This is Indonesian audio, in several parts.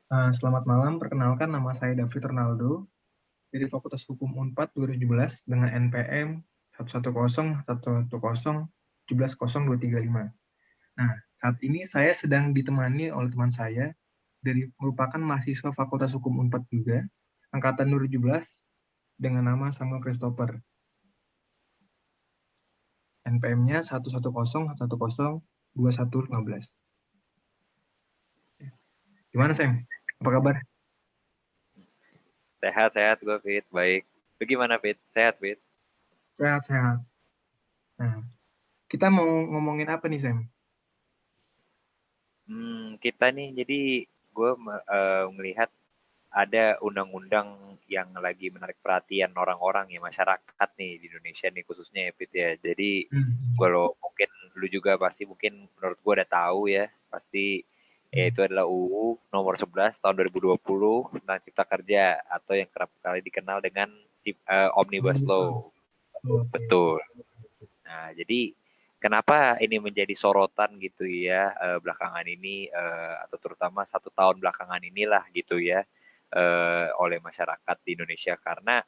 Selamat malam, perkenalkan nama saya David Ronaldo dari Fakultas Hukum Unpad 2017 dengan NPM 110110110170235. Nah, saat ini saya sedang ditemani oleh teman saya dari merupakan mahasiswa Fakultas Hukum Unpad juga, angkatan 2017 dengan nama Samuel Christopher. NPM-nya 11011012115. Gimana, Sam? Apa kabar? Sehat-sehat gue, Fit. Baik. Lu gimana, Fit? Sehat, Fit? Sehat-sehat. Nah, kita mau ngomongin apa nih, Sam? Kita nih, jadi gue melihat ada undang-undang yang lagi menarik perhatian orang-orang ya, masyarakat nih di Indonesia nih khususnya ya, Fit ya. Jadi Hmm. kalau mungkin lu juga pasti mungkin menurut gue udah tahu ya, pasti yaitu adalah UU nomor 11 tahun 2020 tentang Cipta Kerja atau yang kerap kali dikenal dengan Omnibus Omnibus Law. Law. Oke. Betul. Nah, jadi kenapa ini menjadi sorotan gitu ya belakangan ini atau terutama 1 tahun belakangan inilah gitu ya oleh masyarakat di Indonesia karena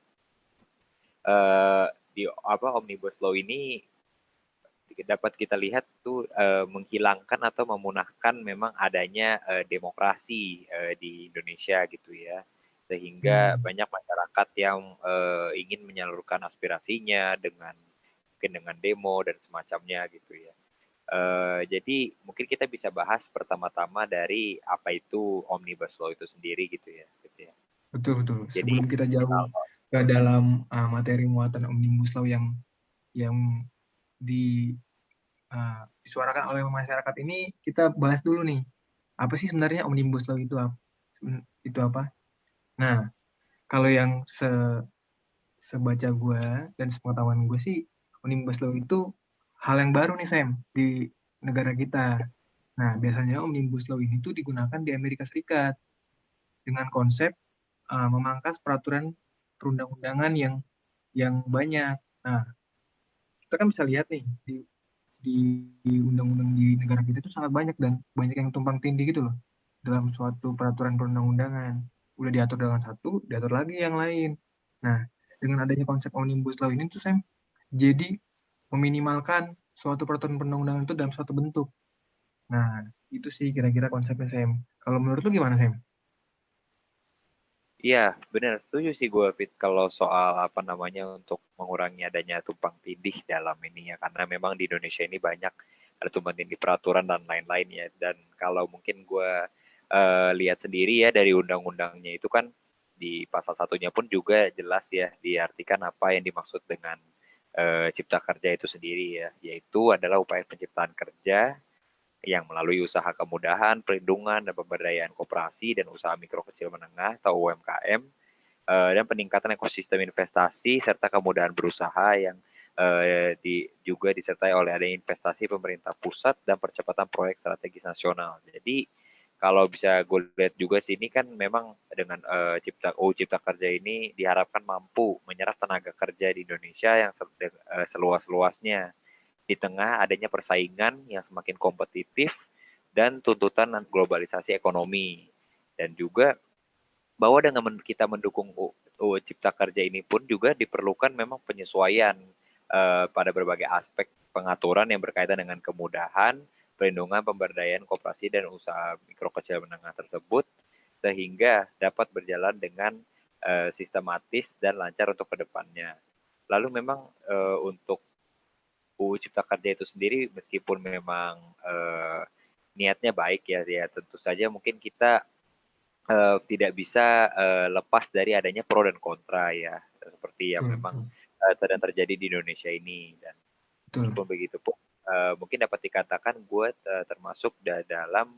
di apa Omnibus Law ini dapat kita lihat tuh menghilangkan atau memunahkan memang adanya demokrasi di Indonesia gitu ya sehingga Hmm. banyak masyarakat yang ingin menyalurkan aspirasinya dengan mungkin dengan demo dan semacamnya gitu ya. Jadi mungkin kita bisa bahas pertama-tama dari apa itu Omnibus Law itu sendiri gitu ya. Gitu ya. Betul, betul. Jadi Sebelum kita jauh kalau ke dalam materi muatan Omnibus Law yang di, disuarakan oleh masyarakat ini, kita bahas dulu nih, apa sih sebenarnya Omnibus Law itu itu apa? Nah, kalau yang sebaca gue dan sepengetahuan gue sih, Omnibus Law itu hal yang baru nih, Sam, di negara kita. Nah, biasanya Omnibus Law ini tuh digunakan di Amerika Serikat dengan konsep memangkas peraturan perundang-undangan yang banyak. Nah, kita kan bisa lihat nih di, di undang-undang di negara kita itu sangat banyak dan banyak yang tumpang tindih gitu loh dalam suatu peraturan perundang-undangan. Udah diatur dengan satu, diatur lagi yang lain. Nah, dengan adanya konsep omnibus law ini tuh Sam, jadi meminimalkan suatu peraturan perundang-undangan itu dalam suatu bentuk. Nah, itu sih kira-kira konsepnya Sam. Kalau menurut lu gimana Sam? iya benar setuju sih gue Fit kalau soal apa namanya untuk mengurangi adanya tumpang tindih dalam ini ya karena memang di Indonesia ini banyak ada tumpang tindih peraturan dan lain-lain ya dan kalau mungkin gue lihat sendiri ya dari undang-undangnya itu kan di pasal satunya pun juga jelas ya diartikan apa yang dimaksud dengan cipta kerja itu sendiri ya yaitu adalah upaya penciptaan kerja yang melalui usaha kemudahan, perlindungan, dan pemberdayaan koperasi dan usaha mikro kecil menengah atau UMKM, dan peningkatan ekosistem investasi serta kemudahan berusaha yang juga disertai oleh adanya investasi pemerintah pusat dan percepatan proyek strategis nasional. Jadi kalau bisa gue lihat juga sih ini kan memang dengan Cipta Kerja ini diharapkan mampu menyerap tenaga kerja di Indonesia yang seluas-luasnya di tengah adanya persaingan yang semakin kompetitif dan tuntutan globalisasi ekonomi. Dan juga bahwa dengan kita mendukung UU Cipta Kerja ini pun juga diperlukan memang penyesuaian pada berbagai aspek pengaturan yang berkaitan dengan kemudahan, perlindungan, pemberdayaan koperasi dan usaha mikro kecil menengah tersebut sehingga dapat berjalan dengan sistematis dan lancar untuk kedepannya. Lalu memang untuk UU Cipta Kerja itu sendiri meskipun memang niatnya baik ya, ya tentu saja mungkin kita tidak bisa lepas dari adanya pro dan kontra ya, seperti yang Betul, memang betul. sedang terjadi di Indonesia ini dan Betul. meskipun begitu pun mungkin dapat dikatakan gue termasuk dalam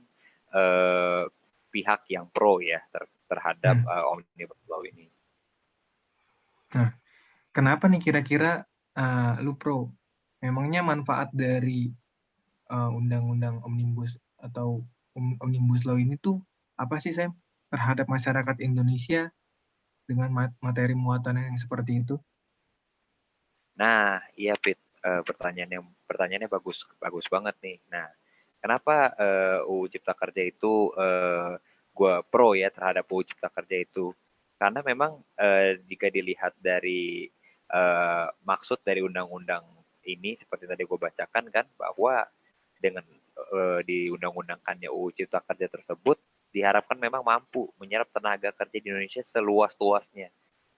uh, pihak yang pro ya terhadap Hmm. Omnibus Law ini. Nah, kenapa nih kira-kira lu pro? Memangnya manfaat dari undang-undang omnibus atau omnibus law ini tuh apa sih Sam terhadap masyarakat Indonesia dengan materi muatan yang seperti itu? Nah, iya Pit, pertanyaannya bagus bagus banget nih. Nah, kenapa UU Cipta Kerja itu gue pro ya terhadap UU Cipta Kerja itu. Karena memang jika dilihat dari maksud dari undang-undang ini seperti tadi gue bacakan kan, bahwa dengan di undang-undangkannya UU Cipta Kerja tersebut diharapkan memang mampu menyerap tenaga kerja di Indonesia seluas-luasnya.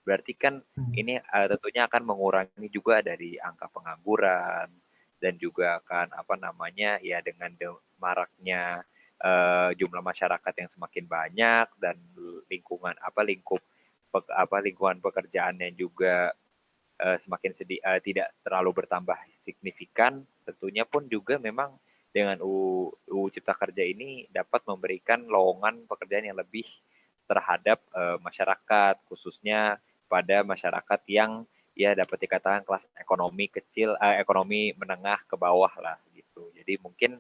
Berarti kan ini tentunya akan mengurangi juga dari angka pengangguran dan juga akan apa namanya ya dengan maraknya jumlah masyarakat yang semakin banyak dan lingkungan lingkungan pekerjaannya juga semakin tidak terlalu bertambah signifikan, tentunya pun juga memang dengan UU Cipta Kerja ini dapat memberikan lowongan pekerjaan yang lebih terhadap masyarakat, khususnya pada masyarakat yang ya dapat dikatakan kelas ekonomi kecil, ekonomi menengah ke bawah lah gitu. Jadi mungkin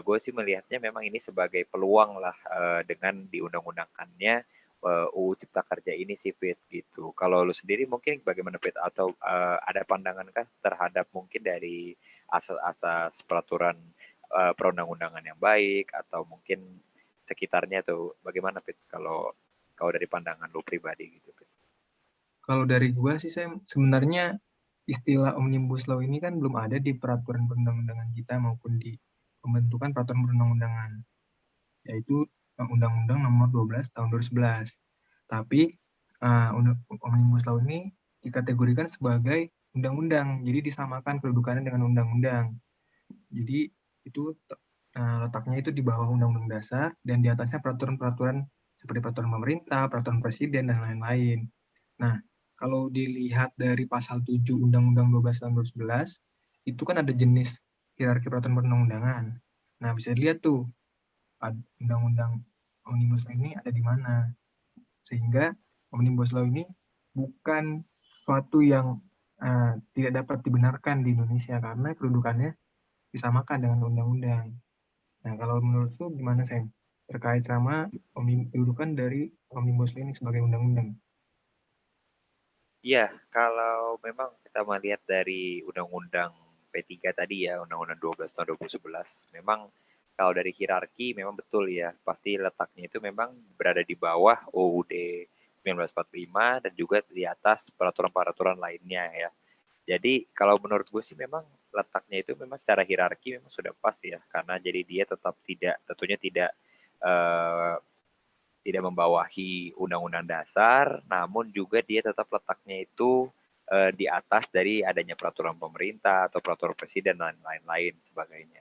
gue sih melihatnya memang ini sebagai peluang lah dengan diundang-undangkannya UU Cipta Kerja ini sih Fit gitu. Kalau lu sendiri mungkin bagaimana Fit atau ada pandangan kah terhadap mungkin dari asas-asas peraturan perundang-undangan yang baik atau mungkin sekitarnya tuh bagaimana Fit kalau kalau dari pandangan lu pribadi gitu Fit? Kalau dari gua sih saya sebenarnya istilah Omnibus Law ini kan belum ada di peraturan perundang-undangan kita maupun di pembentukan peraturan perundang-undangan, yaitu Undang-Undang Nomor 12 Tahun 2011. Tapi Omnibus Law ini dikategorikan sebagai undang-undang, jadi disamakan kedudukannya dengan undang-undang. Jadi itu letaknya itu di bawah Undang-Undang Dasar dan di atasnya peraturan-peraturan seperti peraturan pemerintah, peraturan presiden, dan lain-lain. Nah, kalau dilihat dari pasal 7 Undang-Undang 12 tahun 2011, itu kan ada jenis hierarki peraturan perundang-undangan. Nah, bisa dilihat tuh, Undang-Undang Omnibus Law ini ada di mana. Sehingga Omnibus Law ini bukan suatu yang tidak dapat dibenarkan di Indonesia karena kedudukannya disamakan dengan undang-undang. Nah, kalau menurut lu gimana, Sam? Terkait sama kedudukan dari Omnibus Law ini sebagai undang-undang. Iya, kalau memang kita melihat dari Undang-Undang P3 tadi ya, Undang-Undang 12 tahun 2011, memang kalau dari hierarki memang betul ya, pasti letaknya itu memang berada di bawah UUD 1945 dan juga di atas peraturan-peraturan lainnya ya. Jadi kalau menurut gue sih memang letaknya itu memang secara hierarki memang sudah pas ya, karena jadi dia tetap tentunya eh, tidak membawahi undang-undang dasar, namun juga dia tetap letaknya itu di atas dari adanya peraturan pemerintah atau peraturan presiden dan lain-lain sebagainya.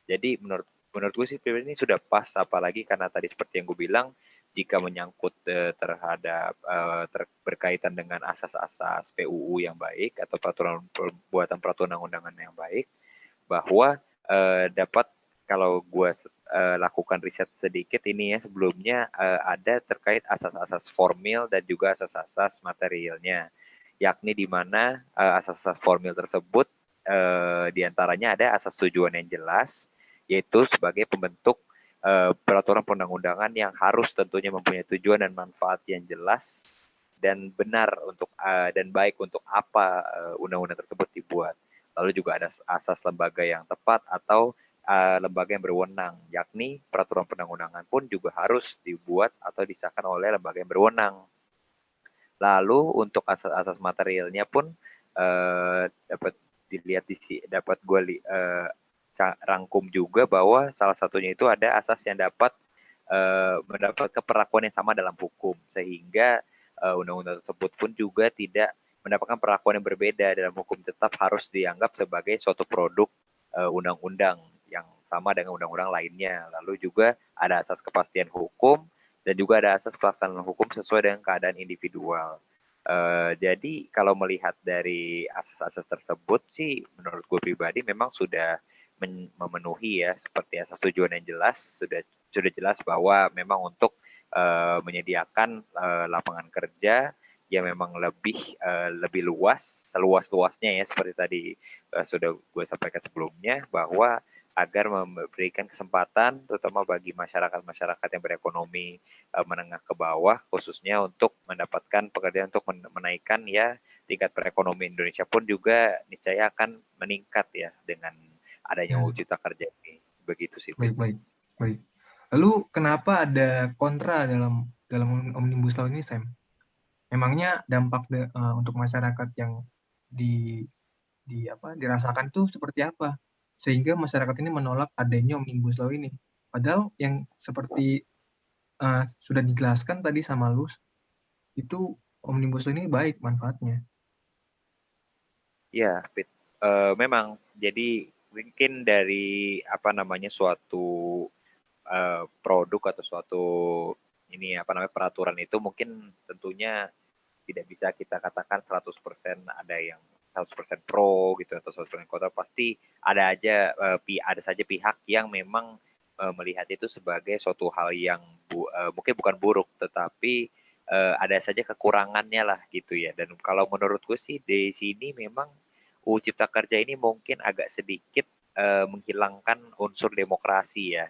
Jadi menurut gue sih ini sudah pas, apalagi karena tadi seperti yang gue bilang, jika menyangkut terhadap berkaitan dengan asas-asas PUU yang baik atau perbuatan peraturan undangan yang baik, bahwa dapat kalau gue lakukan riset sedikit ini ya sebelumnya ada terkait asas-asas formil dan juga asas-asas materialnya, yakni di mana asas-asas formil tersebut diantaranya ada asas tujuan yang jelas, yaitu sebagai pembentuk peraturan perundang-undangan yang harus tentunya mempunyai tujuan dan manfaat yang jelas dan benar untuk dan baik untuk apa undang-undang tersebut dibuat. Lalu juga ada asas lembaga yang tepat atau lembaga yang berwenang, yakni peraturan perundang-undangan pun juga harus dibuat atau disahkan oleh lembaga yang berwenang. Lalu untuk asas-asas materialnya pun dapat dilihat dapat gue rangkum juga bahwa salah satunya itu ada asas yang dapat mendapat perlakuan yang sama dalam hukum, sehingga undang-undang tersebut pun juga tidak mendapatkan perlakuan yang berbeda dalam hukum, tetap harus dianggap sebagai suatu produk undang-undang yang sama dengan undang-undang lainnya. Lalu juga ada asas kepastian hukum dan juga ada asas pelaksanaan hukum sesuai dengan keadaan individual. Jadi kalau melihat dari asas-asas tersebut sih, menurut gue pribadi memang sudah memenuhi ya, seperti asas tujuan yang jelas sudah jelas bahwa memang untuk menyediakan lapangan kerja yang memang lebih luas, seluas-luasnya ya, seperti tadi sudah gue sampaikan sebelumnya, bahwa agar memberikan kesempatan terutama bagi masyarakat yang berekonomi menengah ke bawah, khususnya untuk mendapatkan pekerjaan untuk menaikkan ya tingkat perekonomian Indonesia pun juga niscaya akan meningkat ya dengan adanya Ya, UU Cipta Kerja ini. Begitu sih, Fit. baik, baik, baik. Lalu kenapa ada kontra dalam Omnibus Law ini, Sam? Memangnya dampak untuk masyarakat yang di dirasakan itu seperti apa? Sehingga masyarakat ini menolak adanya Omnibus Law ini. Padahal yang seperti sudah dijelaskan tadi sama Lus, itu Omnibus Law ini baik manfaatnya. Ya, Pit. Memang jadi mungkin dari suatu produk atau suatu peraturan itu mungkin tentunya tidak bisa kita katakan 100% ada yang 100% pro gitu atau 100% kontra, pasti ada saja pihak yang memang melihat itu sebagai suatu hal yang mungkin bukan buruk, tetapi ada saja kekurangannya lah gitu ya. Dan kalau menurutku sih di sini memang UU Cipta Kerja ini mungkin agak sedikit menghilangkan unsur demokrasi ya,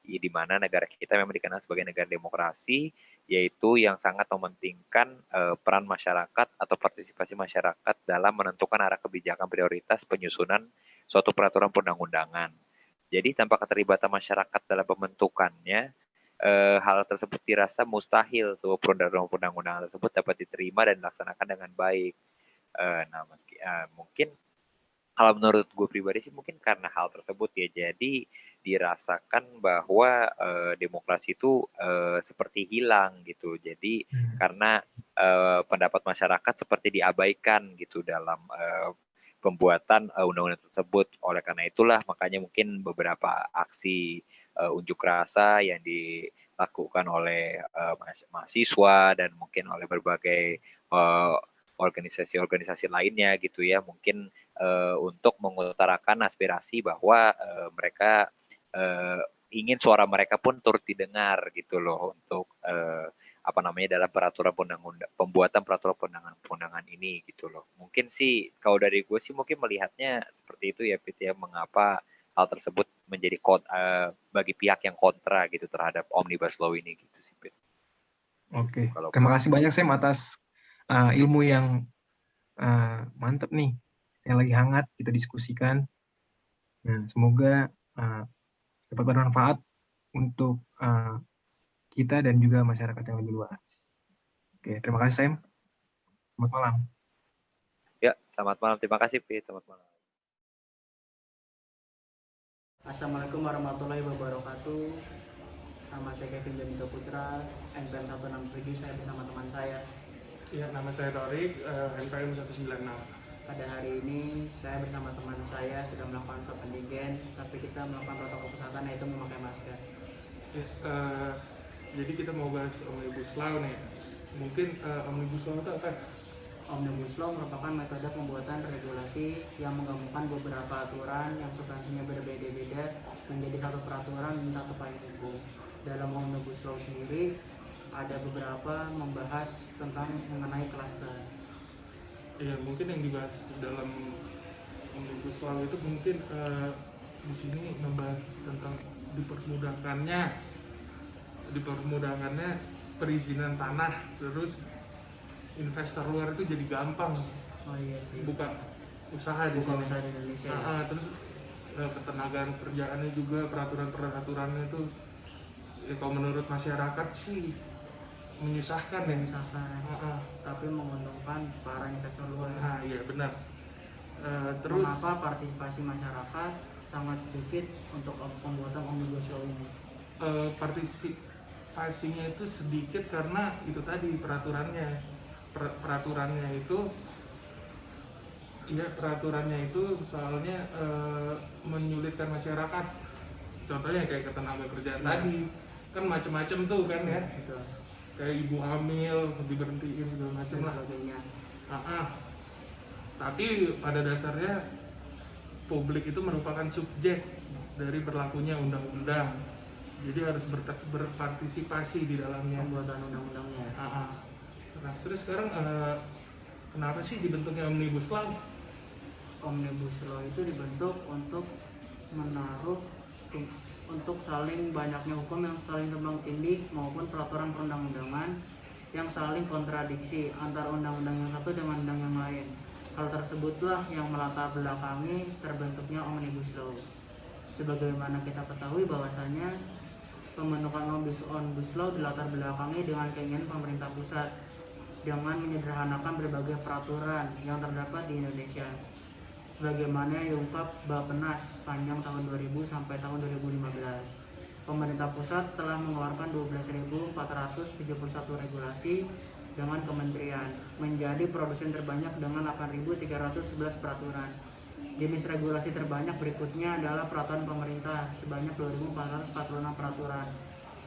di mana negara kita memang dikenal sebagai negara demokrasi, yaitu yang sangat mementingkan peran masyarakat atau partisipasi masyarakat dalam menentukan arah kebijakan prioritas penyusunan suatu peraturan perundang-undangan. Jadi tanpa keterlibatan masyarakat dalam pembentukannya, hal tersebut dirasa mustahil sebuah perundang-undangan tersebut dapat diterima dan dilaksanakan dengan baik. Mungkin kalau menurut gue pribadi sih mungkin karena hal tersebut ya, jadi dirasakan bahwa demokrasi itu seperti hilang gitu. Jadi karena pendapat masyarakat seperti diabaikan gitu dalam pembuatan undang-undang tersebut. Oleh karena itulah makanya mungkin beberapa aksi unjuk rasa yang dilakukan oleh mahasiswa dan mungkin oleh berbagai organisasi-organisasi lainnya gitu ya, mungkin untuk mengutarakan aspirasi bahwa mereka ingin suara mereka pun turut didengar gitu loh untuk dalam pembuatan peraturan perundangan ini gitu loh. Mungkin sih kalau dari gue sih mungkin melihatnya seperti itu ya, Pit ya, mengapa hal tersebut menjadi bagi pihak yang kontra gitu terhadap Omnibus Law ini gitu sih, Pit. Oke, terima kasih banyak Sam atas ilmu yang mantap nih, yang lagi hangat kita diskusikan. Nah, semoga dapat bermanfaat untuk kita dan juga masyarakat yang lebih luas. Oke, terima kasih Sam. Selamat malam. Ya, selamat malam. Terima kasih, Pit. Selamat malam. Assalamualaikum warahmatullahi wabarakatuh. Nama saya Kevin Benito Putra, NPM 167, saya bersama teman saya. Ya, nama saya Torik, NPM 196. Pada hari ini saya bersama teman saya sudah melakukan swab antigen, tapi kita melakukan protokol kesehatan yaitu memakai masker. Ya, jadi kita mau bahas Omnibus Law nih. Mungkin Omnibus Law itu apa? Omnibus Law merupakan metode pembuatan regulasi yang menggabungkan beberapa aturan yang substansinya berbeda-beda menjadi satu peraturan dan satu payung hukum. Dalam Omnibus Law sendiri ada beberapa membahas tentang mengenai klaster. Ya, mungkin yang dibahas dalam Omnibus Law itu mungkin di sini membahas tentang dipermudahkannya perizinan tanah, terus investor luar itu jadi gampang buka usaha di sini. Usaha di Indonesia. Terus ketenagaan kerjaannya juga, peraturannya itu ya, kalau menurut masyarakat sih menyusahkan. Tapi menguntungkan para investor luar. Iya benar. Terus mengapa partisipasi masyarakat sangat sedikit untuk pembuatan Omnibus Law ini? Partisipasinya itu sedikit karena itu tadi peraturannya itu soalnya menyulitkan masyarakat. Contohnya kayak ketenaga kerjaan tadi kan macam-macam tuh kan ya. Betul. Kayak ibu hamil diberhentiin segala macam lah. Tapi pada dasarnya publik itu merupakan subjek dari berlakunya undang-undang. Jadi harus berpartisipasi di dalamnya pembuatan undang-undangnya. Nah, terus sekarang kenapa sih dibentuknya Omnibus Law? Omnibus Law itu dibentuk untuk untuk saling banyaknya hukum yang saling tumbang tindih maupun peraturan perundang-undangan yang saling kontradiksi antara undang-undang yang satu dengan undang yang lain. Hal tersebutlah yang melatar belakangi terbentuknya Omnibus Law. Sebagaimana kita ketahui bahwasanya Pembentukan Omnibus Law dilatar belakangi dengan keinginan pemerintah pusat dengan menyederhanakan berbagai peraturan yang terdapat di Indonesia. Sebagaimana yang diungkap Bappenas panjang tahun 2000 sampai tahun 2015. Pemerintah pusat telah mengeluarkan 12.471 regulasi dengan kementerian, menjadi produsen terbanyak dengan 8.311 peraturan. Jenis regulasi terbanyak berikutnya adalah peraturan pemerintah sebanyak 2.446 peraturan.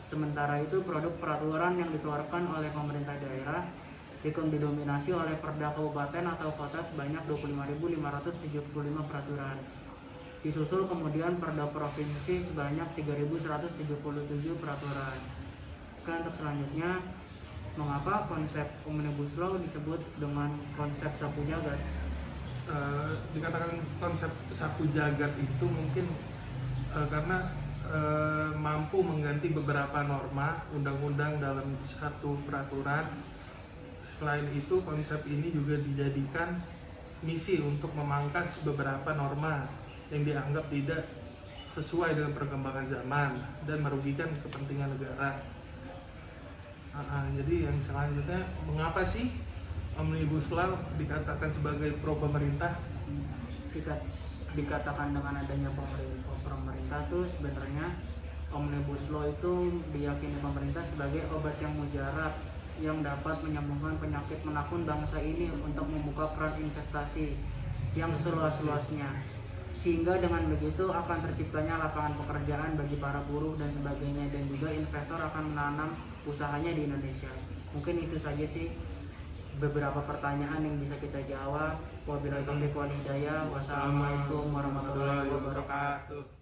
Sementara itu produk peraturan yang dikeluarkan oleh pemerintah daerah didominasi oleh perda kabupaten atau kota sebanyak 25.575 peraturan. Disusul kemudian perda provinsi sebanyak 3.177 peraturan. Untuk selanjutnya, mengapa konsep Omnibus Law disebut dengan konsep sapu jagat? Dikatakan konsep sapu jagat itu mungkin karena mampu mengganti beberapa norma undang-undang dalam satu peraturan. Selain itu, konsep ini juga dijadikan misi untuk memangkas beberapa norma yang dianggap tidak sesuai dengan perkembangan zaman dan merugikan kepentingan negara. Jadi yang selanjutnya, mengapa sih Omnibus Law dikatakan sebagai pro pemerintah? Dikatakan dengan adanya pemerintah tuh sebenarnya Omnibus Law itu diyakini pemerintah sebagai obat yang mujarab yang dapat menyembuhkan penyakit menakun bangsa ini untuk membuka keran investasi yang seluas-luasnya, sehingga dengan begitu akan terciptanya lapangan pekerjaan bagi para buruh dan sebagainya, dan juga investor akan menanam usahanya di Indonesia. Mungkin itu saja sih beberapa pertanyaan yang bisa kita jawab. Wabillahi taufiq wal hidayah. Wassalamualaikum warahmatullahi wabarakatuh.